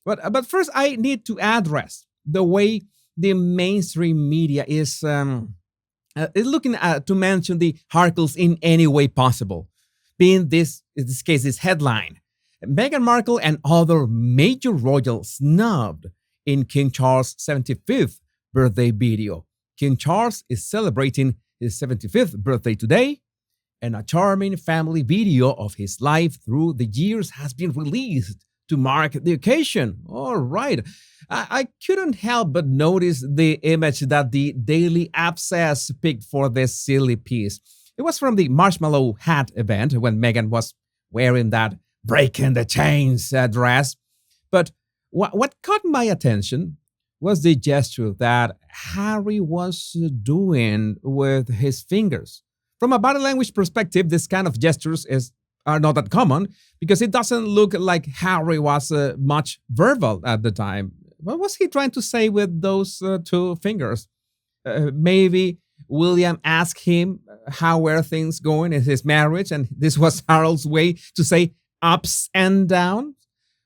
But first, I need to address the way the mainstream media is looking at to mention the articles in any way possible. Being this, in this case, this headline: Meghan Markle and other major royals snubbed in King Charles' 75th birthday video. King Charles is celebrating his 75th birthday today, and a charming family video of his life through the years has been released to mark the occasion. All right. I couldn't help but notice the image that the Daily Abscess picked for this silly piece. It was from the Marshmallow Hat event when Meghan was wearing that breaking the chains dress. But what caught my attention was the gesture that Harry was doing with his fingers. From a body language perspective, this kind of gestures are not that common because it doesn't look like Harry was much verbal at the time. What was he trying to say with those two fingers? Maybe William asked him how were things going in his marriage, and this was Harold's way to say ups and downs.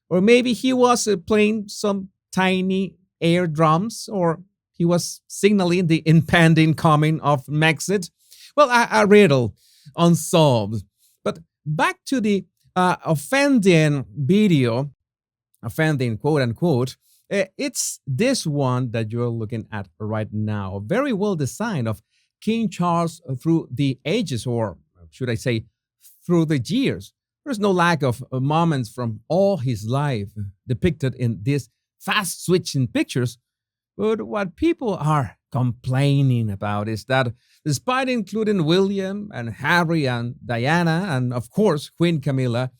Or maybe he was playing some tiny air drums, or he was signaling the impending coming of Brexit. Well, a riddle unsolved. But back to the offending video, offending quote unquote, it's this one that you're looking at right now. Very well designed of King Charles through the ages, or should I say, through the years. There's no lack of moments from all his life depicted in these fast switching pictures. But what people are complaining about is that despite including William and Harry and Diana and, of course, Queen Camilla,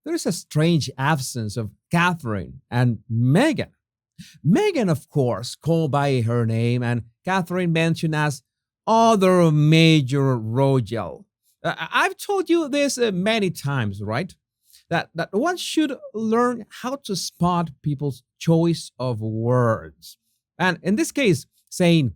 there is a strange absence of Catherine and Meghan. Meghan, of course, called by her name, and Catherine mentioned as other major royal. I've told you this many times, right? That one should learn how to spot people's choice of words. And in this case, saying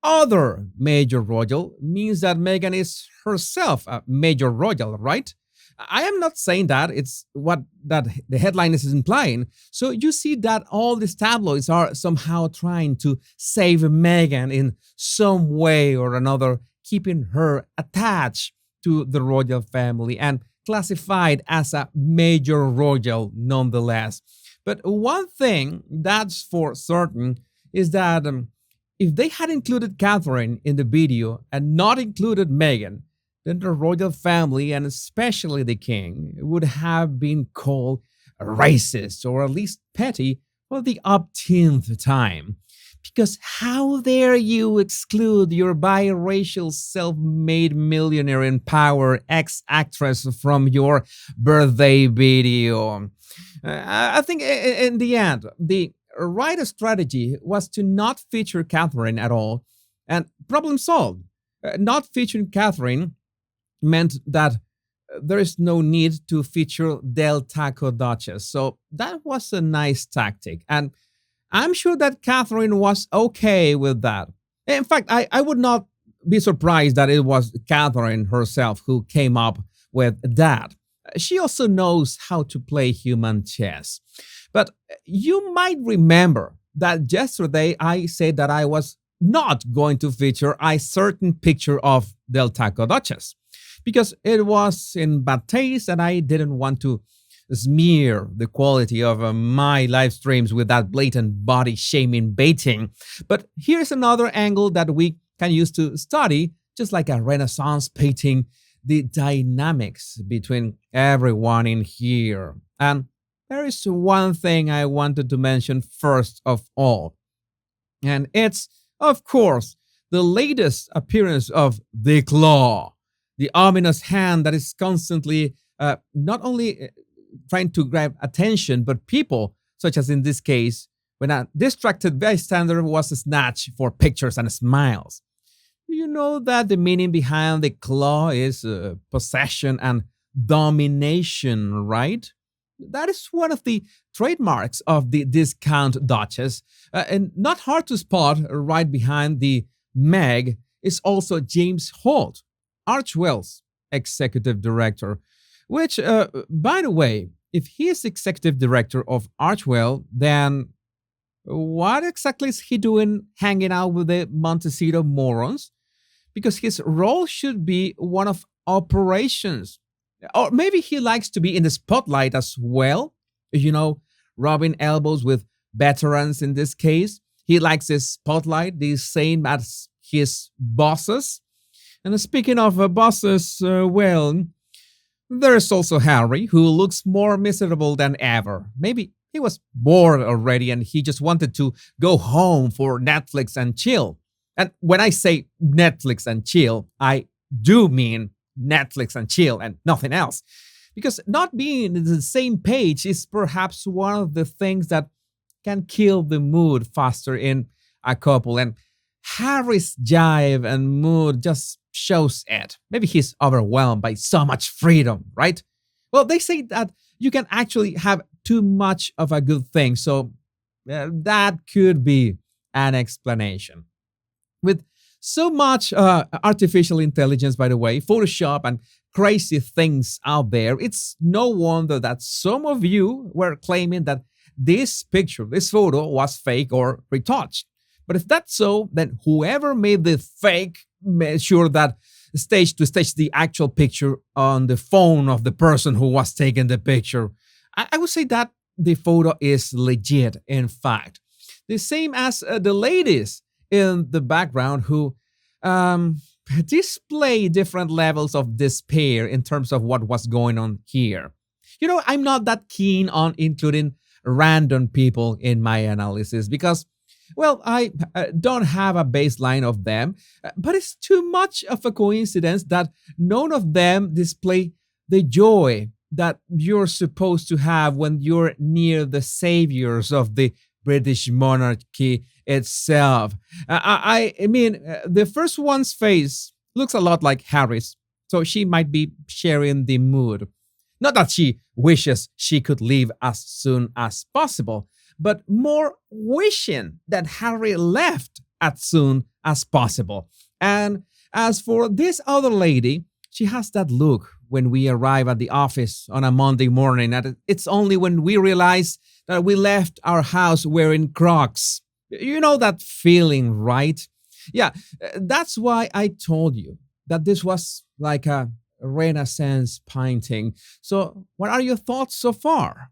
other major royal means that Meghan is herself a major royal, right? I am not saying that. It's what that the headline is implying. So you see that all these tabloids are somehow trying to save Meghan in some way or another, keeping her attached to the royal family and classified as a major royal nonetheless. But one thing that's for certain is that if they had included Catherine in the video and not included Meghan, then the royal family, and especially the king, would have been called racist or at least petty for the upteenth time. Because how dare you exclude your biracial self-made millionaire in power ex-actress from your birthday video? I think in the end, the right strategy was to not feature Catherine at all, and problem solved. Not featuring Catherine meant that there is no need to feature Del Taco Duchess. So that was a nice tactic. And I'm sure that Catherine was okay with that. In fact, I would not be surprised that it was Catherine herself who came up with that. She also knows how to play human chess. But you might remember that yesterday I said that I was not going to feature a certain picture of Del Taco Duchess because it was in bad taste and I didn't want to smear the quality of my live streams with that blatant body shaming baiting. But here's another angle that we can use to study, just like a Renaissance painting, the dynamics between everyone in here. And there is one thing I wanted to mention first of all, and it's, of course, the latest appearance of the Claw, the ominous hand that is constantly not only trying to grab attention, but people, such as in this case, when a distracted bystander was snatched for pictures and smiles. Do you know that the meaning behind the Claw is possession and domination, right? That is one of the trademarks of the discount Duchess. And not hard to spot right behind the Meg is also James Holt, Archwell's executive director, which, by the way, if he is executive director of Archwell, then what exactly is he doing hanging out with the Montecito morons? Because his role should be one of operations. Or maybe he likes to be in the spotlight as well, you know, rubbing elbows with veterans in this case. He likes the spotlight, the same as his bosses. And speaking of bosses, well, there's also Harry, who looks more miserable than ever. Maybe he was bored already and he just wanted to go home for Netflix and chill. And when I say Netflix and chill, I do mean Netflix and chill and nothing else. Because not being in the same page is perhaps one of the things that can kill the mood faster in a couple. And Harry's jive and mood just shows it. Maybe he's overwhelmed by so much freedom, right? Well, they say that you can actually have too much of a good thing. So that could be an explanation. With so much artificial intelligence, by the way, Photoshop and crazy things out there, it's no wonder that some of you were claiming that this picture, this photo was fake or retouched. But if that's so, then whoever made the fake made sure that stage to stage the actual picture on the phone of the person who was taking the picture. I would say that the photo is legit, in fact. The same as the ladies in the background who display different levels of despair in terms of what was going on here. You know, I'm not that keen on including random people in my analysis because, well, I don't have a baseline of them, but it's too much of a coincidence that none of them display the joy that you're supposed to have when you're near the saviors of the British monarchy itself. I mean, the first one's face looks a lot like Harry's, so she might be sharing the mood. Not that she wishes she could leave as soon as possible, but more wishing that Harry left as soon as possible. And as for this other lady, she has that look when we arrive at the office on a Monday morning. And it's only when we realize that we left our house wearing Crocs. You know that feeling, right? Yeah, that's why I told you that this was like a Renaissance painting. So, what are your thoughts so far?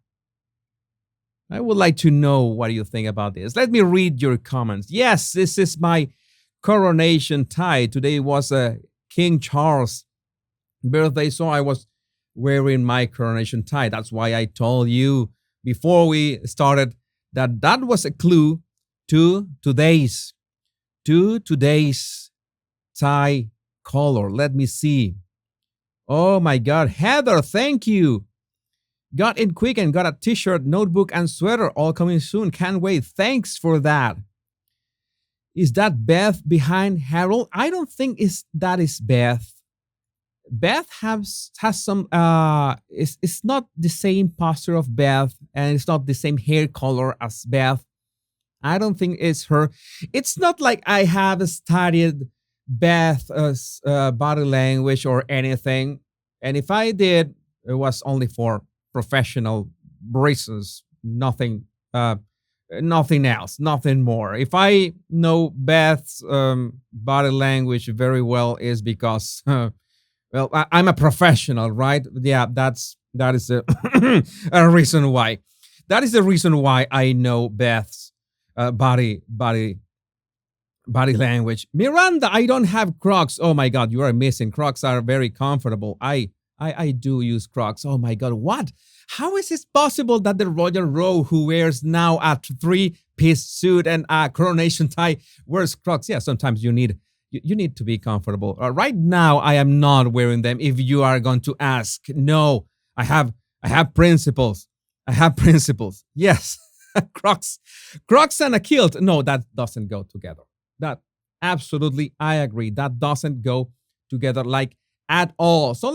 I would like to know what you think about this. Let me read your comments. Yes, this is my coronation tie. Today was King Charles' birthday, so I was wearing my coronation tie. That's why I told you before we started that that was a clue to today's tie color. Let me see. Oh my God, Heather, thank you. Got in quick and got a t-shirt, notebook, and sweater all coming soon. Can't wait. Thanks for that. Is that Beth behind Harold? I don't think that is Beth. Beth has some it's not the same posture of Beth, and it's not the same hair color as Beth. I don't think it's her. It's not like I have studied Beth's body language or anything. And if I did, it was only for professional reasons, nothing else, nothing more. If I know Beth's body language very well, is because well, I'm a professional, right? Yeah, that is a reason why. That is the reason why I know Beth's body language. Miranda, I don't have Crocs. Oh my God, you are missing. Crocs are very comfortable. I do use Crocs. Oh my God, what? How is it possible that the Royal Rowe, who wears now a three-piece suit and a coronation tie, wears Crocs? Yeah, sometimes you need to be comfortable. Right now, I am not wearing them. If you are going to ask, no, I have principles. I have principles. Yes, Crocs and a kilt. No, that doesn't go together. That absolutely, I agree. That doesn't go together like at all. So